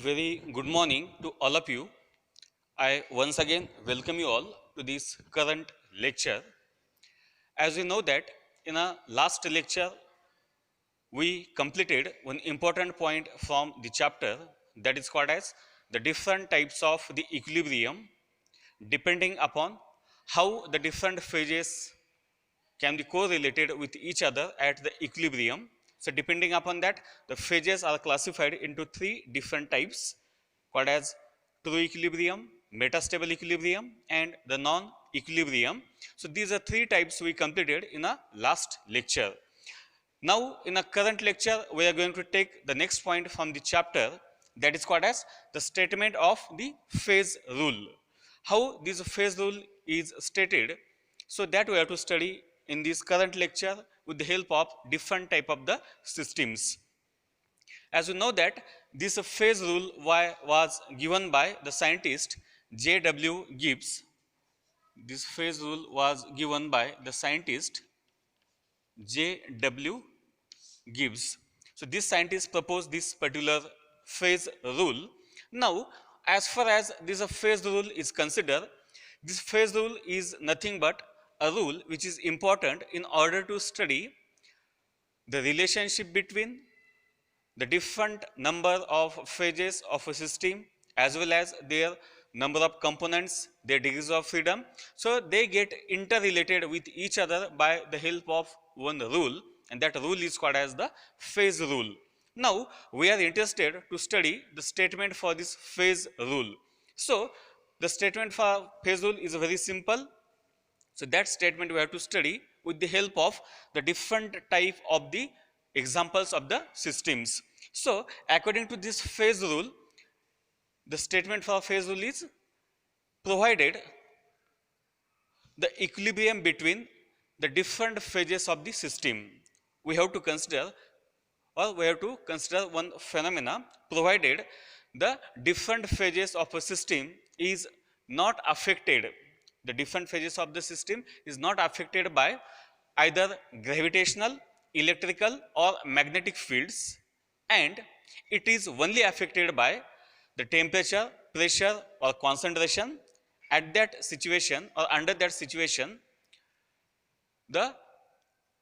Very good morning to all of you. I once again welcome you all to this current lecture. As you know that in a last lecture we completed one important point from the chapter that is called as the different types of the equilibrium depending upon how the different phases can be correlated with each other at the equilibrium. So depending upon that, the phases are classified into three different types called as true equilibrium, metastable equilibrium, and the non-equilibrium. So these are three types we completed in a last lecture. Now in a current lecture, we are going to take the next point from the chapter that is called as the statement of the phase rule. How this phase rule is stated, so that we have to study in this current lecture with the help of different type of the systems. As you know that this phase rule was given by the scientist J.W. Gibbs. This phase rule was given by the scientist J.W. Gibbs. So this scientist proposed this particular phase rule. Now, as far as this phase rule is considered, this phase rule is nothing but a rule which is important in order to study the relationship between the different number of phases of a system as well as their number of components, their degrees of freedom. So they get interrelated with each other by the help of one rule, and that rule is called as the phase rule. Now we are interested to study the statement for this phase rule. So the statement for phase rule is very simple. So that statement we have to study with the help of the different type of the examples of the systems. So according to this phase rule, the statement for phase rule is provided the equilibrium between the different phases of the system. We have to consider one phenomena provided the different phases of a system is not affected. The different phases of the system is not affected by either gravitational, electrical or magnetic fields, and it is only affected by the temperature, pressure or concentration. At that situation or under that situation, the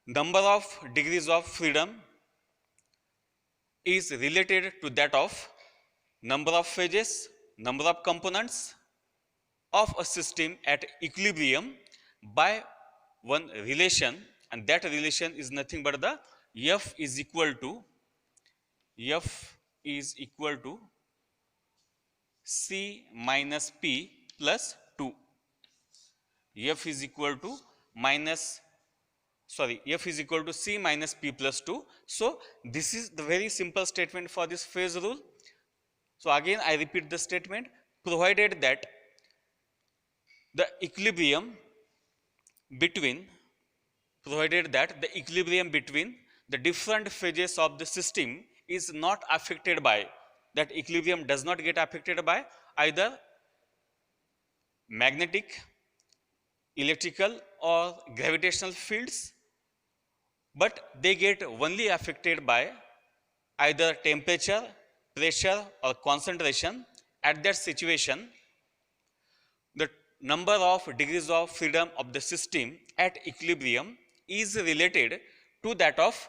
number of degrees of freedom is related to that of number of phases, number of components of a system at equilibrium by one relation, and that relation is nothing but the F is equal to C minus P plus 2. F is equal to F is equal to C minus P plus 2. So this is the very simple statement for this phase rule. So again I repeat the statement, provided that the equilibrium between the different phases of the system is not affected by, that equilibrium does not get affected by either magnetic, electrical or gravitational fields, but they get only affected by either temperature, pressure or concentration. At that situation, the number of degrees of freedom of the system at equilibrium is related to that of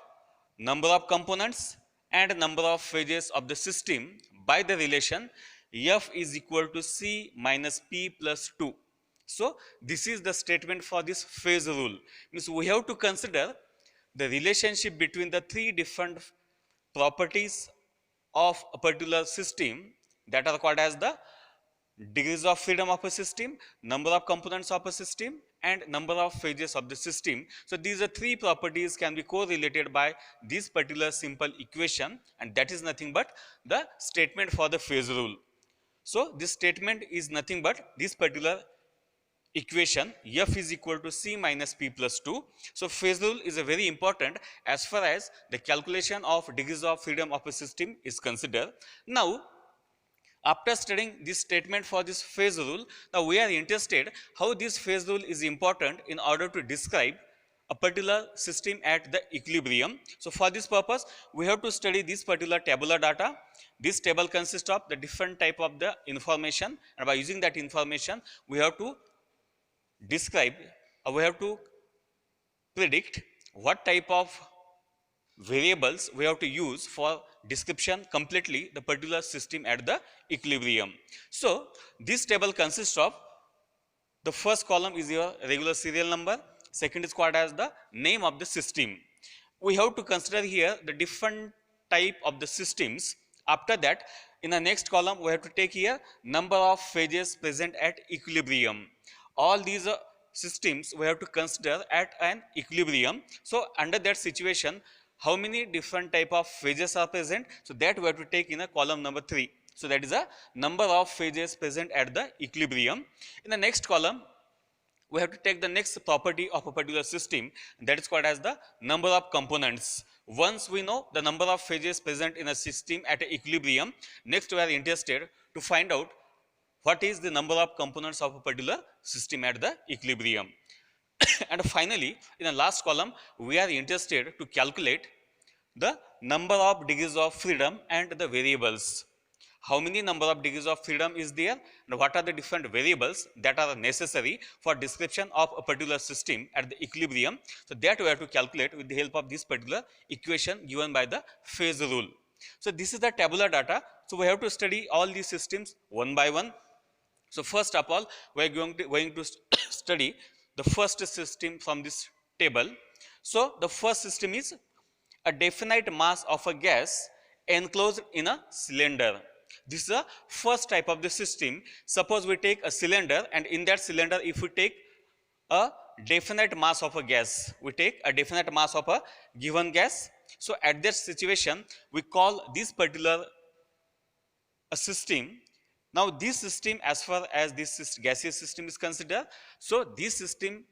number of components and number of phases of the system by the relation F is equal to C minus P plus 2. So this is the statement for this phase rule. Means we have to consider the relationship between the three different properties of a particular system that are called as the degrees of freedom of a system, number of components of a system and number of phases of the system. So these are three properties can be correlated by this particular simple equation, and that is nothing but the statement for the phase rule. So this statement is nothing but this particular equation F is equal to C minus P plus 2. So phase rule is a very important as far as the calculation of degrees of freedom of a system is considered. Now after studying this statement for this phase rule, now we are interested how this phase rule is important in order to describe a particular system at the equilibrium. So for this purpose, we have to study this particular tabular data. This table consists of the different type of the information, and by using that information, we have to describe, we have to predict what type of variables we have to use for description completely the particular system at the equilibrium. So this table consists of, the first column is your regular serial number, second is called as the name of the system. We have to consider here the different type of the systems. After that, in the next column, we have to take here number of phases present at equilibrium. All these systems we have to consider at an equilibrium. So under that situation, how many different type of phases are present? So that we have to take in a column number 3. So that is a number of phases present at the equilibrium. In the next column, we have to take the next property of a particular system, that is called as the number of components. Once we know the number of phases present in a system at a equilibrium, next we are interested to find out what is the number of components of a particular system at the equilibrium. And finally, in the last column, we are interested to calculate the number of degrees of freedom and the variables. How many number of degrees of freedom is there, and what are the different variables that are necessary for description of a particular system at the equilibrium. So that we have to calculate with the help of this particular equation given by the phase rule. So this is the tabular data. So we have to study all these systems one by one. So first of all, we are going to study the first system from this table. So the first system is a definite mass of a gas enclosed in a cylinder. This is the first type of the system. Suppose we take a cylinder, and in that cylinder, if we take a definite mass of a gas, we take a definite mass of a given gas. So at that situation, we call this particular a system. Now this system, as far as this gaseous system is considered, so this system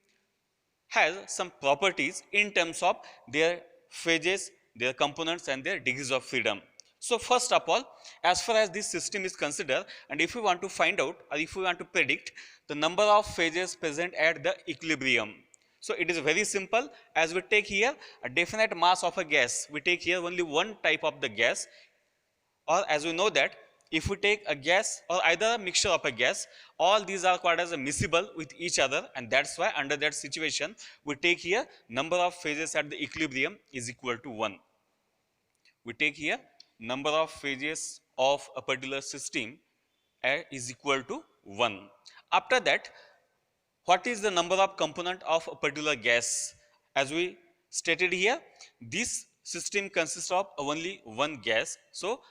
has some properties in terms of their phases, their components, and their degrees of freedom. So first of all, as far as this system is considered, and if we want to find out, or if we want to predict the number of phases present at the equilibrium, so it is very simple. As we take here a definite mass of a gas, we take here only one type of the gas, or as we know that if we take a gas or either a mixture of a gas, all these are called as a miscible with each other, and that's why under that situation we take here number of phases at the equilibrium is equal to 1. We take here number of phases of a particular system is equal to 1. After that, what is the number of component of a particular gas? As we stated here, this system consists of only one gas. So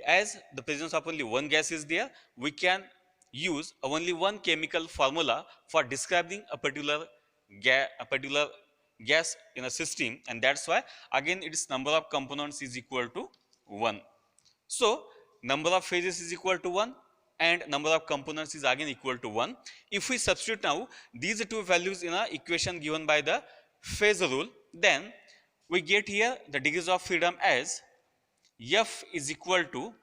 as the presence of only one gas is there, we can use only one chemical formula for describing a particular gas in a system, and that's why again its number of components is equal to 1. So number of phases is equal to 1 and number of components is again equal to 1. If we substitute now these two values in a equation given by the phase rule, then we get here the degrees of freedom as F is equal to,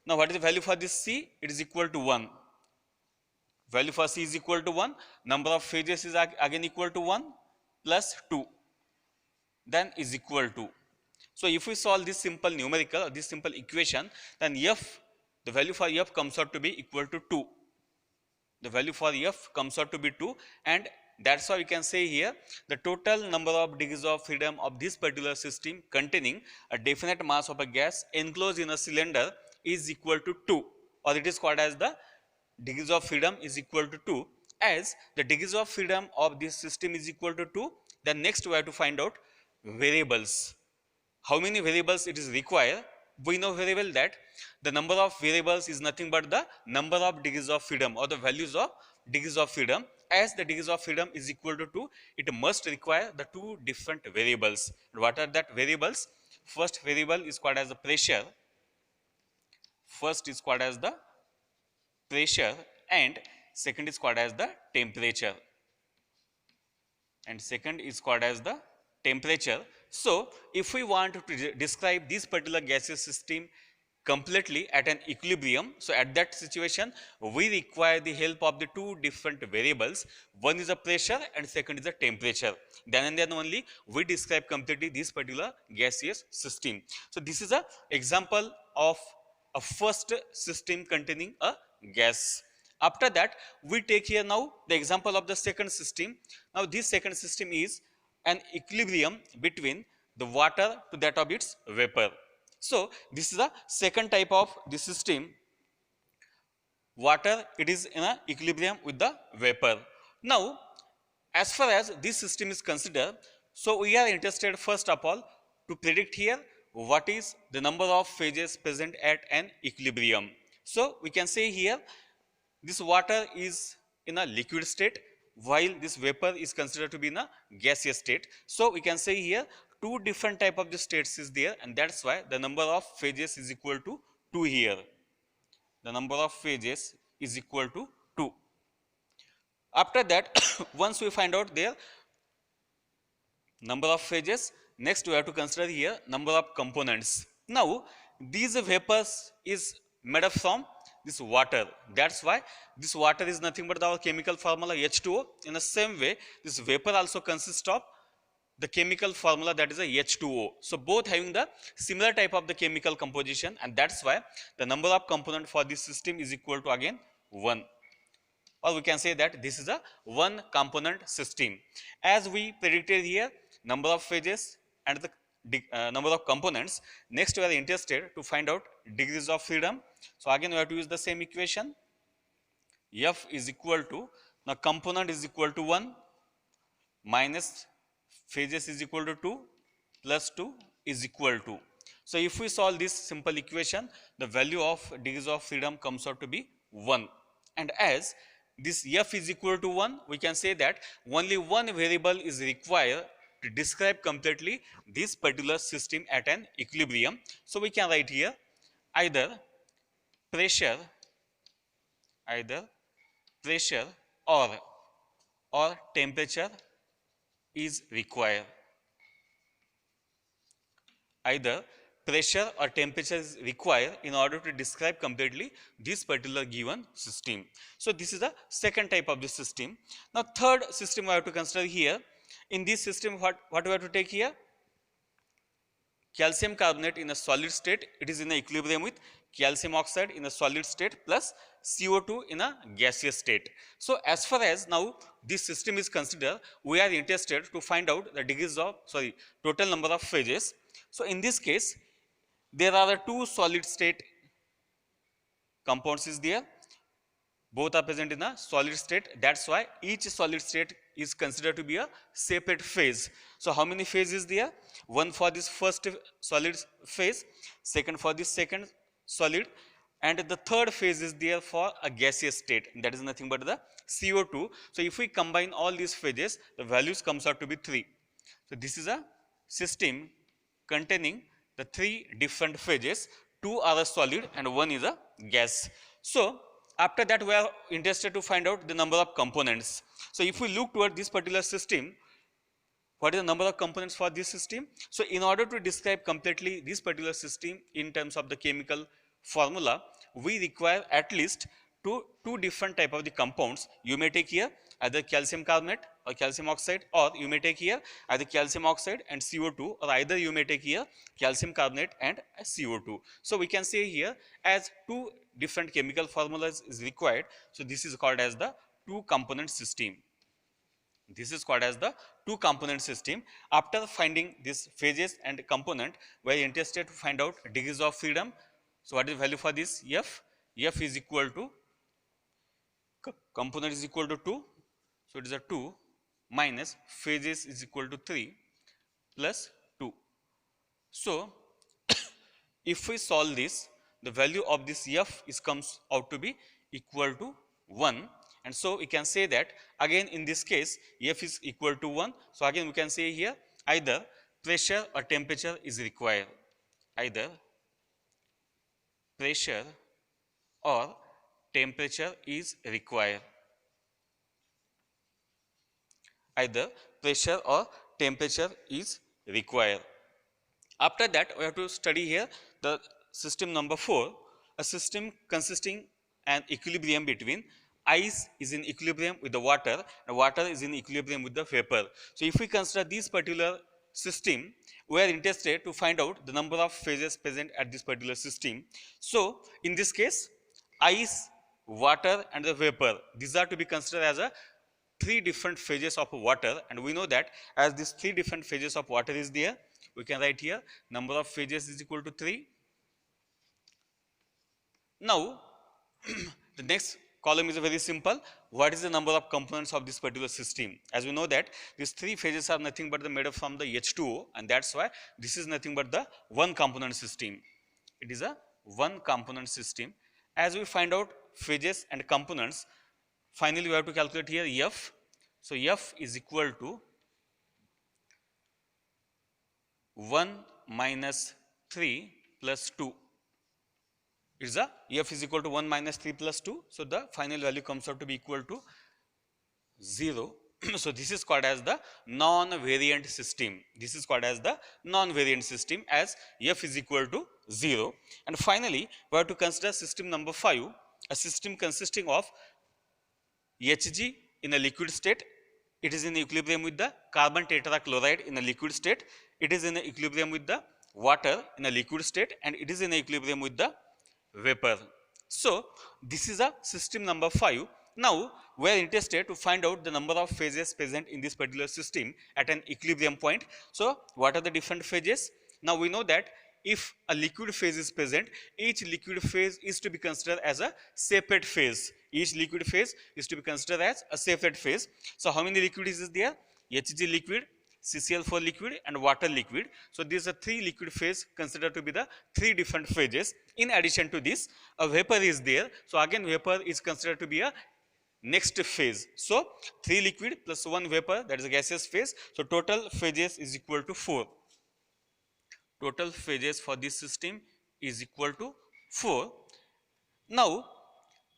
now what is the value for this C? It is equal to 1. Value for C is equal to 1. Number of phases is again equal to 1 plus 2. Then is equal to. So if we solve this simple numerical, this simple equation, then F, the value for F comes out to be equal to 2. The value for F comes out to be 2, and that's why we can say here the total number of degrees of freedom of this particular system containing a definite mass of a gas enclosed in a cylinder is equal to 2, or it is called as the degrees of freedom is equal to 2. As the degrees of freedom of this system is equal to 2, then next we have to find out variables. How many variables it is required? We know very well that the number of variables is nothing but the number of degrees of freedom or the values of degrees of freedom. As the degrees of freedom is equal to 2, it must require the two different variables. What are that variables? First variable is called as the pressure. First is called as the pressure, and second is called as the temperature. And second is called as the temperature. So if we want to describe this particular gaseous system completely at an equilibrium. So at that situation, we require the help of the two different variables. One is the pressure and second is the temperature. Then and then only we describe completely this particular gaseous system. So this is a example of a first system containing a gas. After that, we take here now the example of the second system. Now this second system is an equilibrium between the water to that of its vapor. So this is the second type of the system. Water, it is in a equilibrium with the vapor. Now as far as this system is considered, so we are interested first of all to predict here what is the number of phases present at an equilibrium. So we can say here this water is in a liquid state while this vapor is considered to be in a gaseous state. So we can say here two different type of the states is there, and that's why the number of phases is equal to 2 here. The number of phases is equal to 2. After that, once we find out their number of phases, next we have to consider here number of components. Now these vapors is made up from this water. That's why this water is nothing but our chemical formula H2O. In the same way, this vapor also consists of the chemical formula, that is a H2O. So both having the similar type of the chemical composition, and that's why the number of component for this system is equal to again 1. Or we can say that this is a one component system. As we predicted here, number of phases and the number of components. Next we are interested to find out degrees of freedom. So again we have to use the same equation. F is equal to, now component is equal to 1 minus phases is equal to 2 plus 2 is equal to. So if we solve this simple equation, the value of degrees of freedom comes out to be 1. And as this F is equal to 1, we can say that only one variable is required to describe completely this particular system at an equilibrium. So we can write here either pressure or temperature is required. Either pressure or temperature is required in order to describe completely this particular given system. So this is the second type of the system. Now third system we have to consider here. In this system, what we have to take here? Calcium carbonate in a solid state, it is in a equilibrium with calcium oxide in a solid state plus CO2 in a gaseous state. So as far as now this system is considered, we are interested to find out the degrees of, total number of phases. So in this case, there are two solid state compounds is there. Both are present in a solid state. That's why each solid state is considered to be a separate phase. So how many phases there? One for this first solid phase, second for this second solid, and the third phase is there for a gaseous state. That is nothing but the CO2. So if we combine all these phases, the values comes out to be 3. So this is a system containing the 3 different phases. 2 are a solid and 1 is a gas. So after that, we are interested to find out the number of components. So if we look toward this particular system, what is the number of components for this system? So in order to describe completely this particular system in terms of the chemical formula, we require at least two different type of the compounds. You may take here either calcium carbonate or calcium oxide, or you may take here either calcium oxide and CO2, or either you may take here calcium carbonate and CO2. So we can say here as two different chemical formulas is required. So this is called as the two component system. This is called as the two component system. After finding these phases and component, we are interested to find out degrees of freedom. So what is the value for this F? F is equal to, component is equal to 2. So it is a 2 minus phases is equal to 3 plus 2. So if we solve this, the value of this F is comes out to be equal to 1. And so we can say that again in this case F is equal to 1. So again we can say here either pressure or temperature is required. Either pressure or temperature is required. Either pressure or temperature is required. After that, we have to study here the system number 4, a system consisting an equilibrium between ice is in equilibrium with the water and water is in equilibrium with the vapor. So if we consider this particular system, we are interested to find out the number of phases present at this particular system. So in this case, ice, water and the vapor, these are to be considered as a three different phases of water, and we know that as these three different phases of water is there, we can write here number of phases is equal to 3. Now the next column is very simple. What is the number of components of this particular system? As we know that these three phases are nothing but the made up from the H2O, and that's why this is nothing but the one component system. It is a one component system. As we find out phases and components, finally we have to calculate here F. So F is equal to 1 minus 3 plus 2. Is a F is equal to 1 minus 3 plus 2. So the final value comes out to be equal to 0. So this is called as the non-variant system. This is called as the non-variant system, as F is equal to 0. And finally, we have to consider system number 5, a system consisting of Hg in a liquid state. It is in equilibrium with the carbon tetrachloride in a liquid state. It is in equilibrium with the water in a liquid state, and it is in equilibrium with the vapor. So this is a system number 5. Now we are interested to find out the number of phases present in this particular system at an equilibrium point. So what are the different phases? Now we know that if a liquid phase is present, each liquid phase is to be considered as a separate phase. Each liquid phase is to be considered as a separate phase. So how many liquids is there? Hg liquid, CCl4 liquid and water liquid. So these are three liquid phase considered to be the three different phases. In addition to this, a vapor is there. So again vapor is considered to be a next phase. So 3 liquid plus 1 vapor, that is a gaseous phase. So total phases is equal to 4. Total phases for this system is equal to 4. Now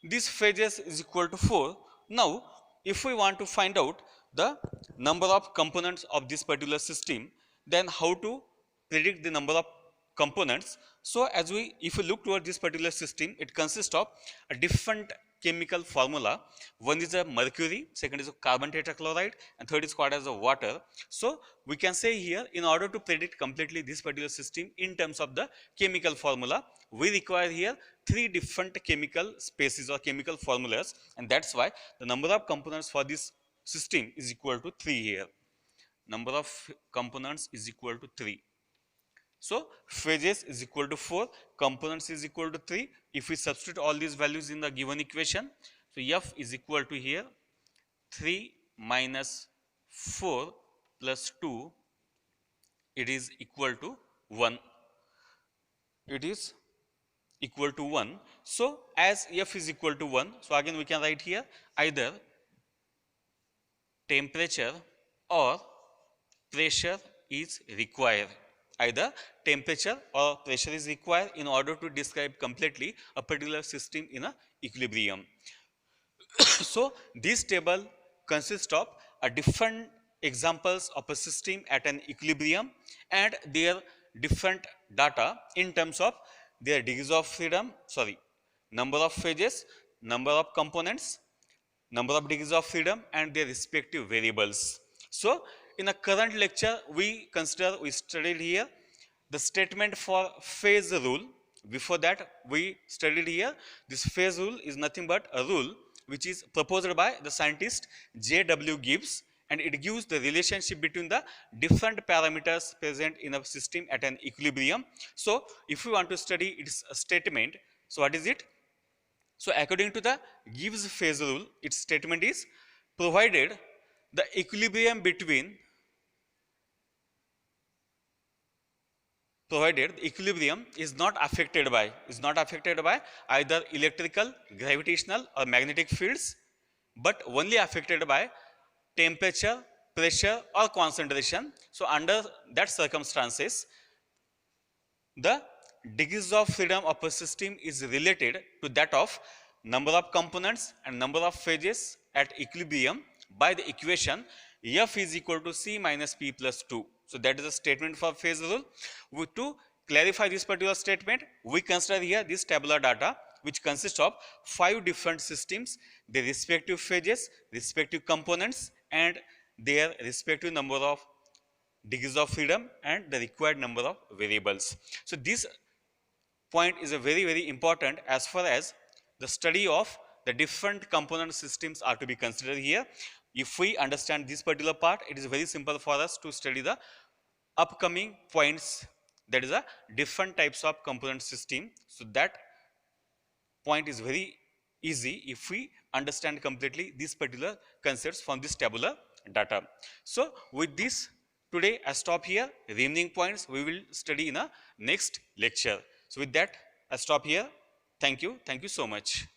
this phases is equal to 4. Now if we want to find out the number of components of this particular system, then how to predict the number of components? So as if we look toward this particular system, it consists of a different chemical formula. One is a mercury, second is a carbon tetrachloride, and third is called as a water. So we can say here, in order to predict completely this particular system in terms of the chemical formula, we require here three different chemical species or chemical formulas, and that's why the number of components for this system is equal to 3 here. Number of components is equal to 3. So phases is equal to 4, components is equal to 3. If we substitute all these values in the given equation, so F is equal to here 3 minus 4 plus 2, it is equal to 1. It is equal to 1. So as F is equal to 1, so again we can write here either temperature or pressure is required. Either temperature or pressure is required in order to describe completely a particular system in a equilibrium. So this table consists of a different examples of a system at an equilibrium and their different data in terms of their degrees of freedom, number of phases, number of components, number of degrees of freedom and their respective variables. So in a current lecture, we studied here the statement for phase rule. Before that, we studied here this phase rule is nothing but a rule which is proposed by the scientist J.W. Gibbs, and it gives the relationship between the different parameters present in a system at an equilibrium. So if we want to study its statement, so what is it? So according to the Gibbs phase rule, its statement is provided the equilibrium is not affected by either electrical, gravitational or magnetic fields, but only affected by temperature, pressure or concentration. So under that circumstances, the degrees of freedom of a system is related to that of number of components and number of phases at equilibrium by the equation F is equal to C minus P plus 2. So that is a statement for phase rule. To clarify this particular statement, we consider here this tabular data, which consists of 5 different systems, their respective phases, respective components, and their respective number of degrees of freedom and the required number of variables. So this point is a very important as far as the study of the different component systems are to be considered here. If we understand this particular part, it is very simple for us to study the upcoming points, that is a different types of component system. So that point is very easy if we understand completely these particular concepts from this tabular data. So with this, today I stop here. Remaining points we will study in a next lecture. So with that, I stop here. Thank you so much.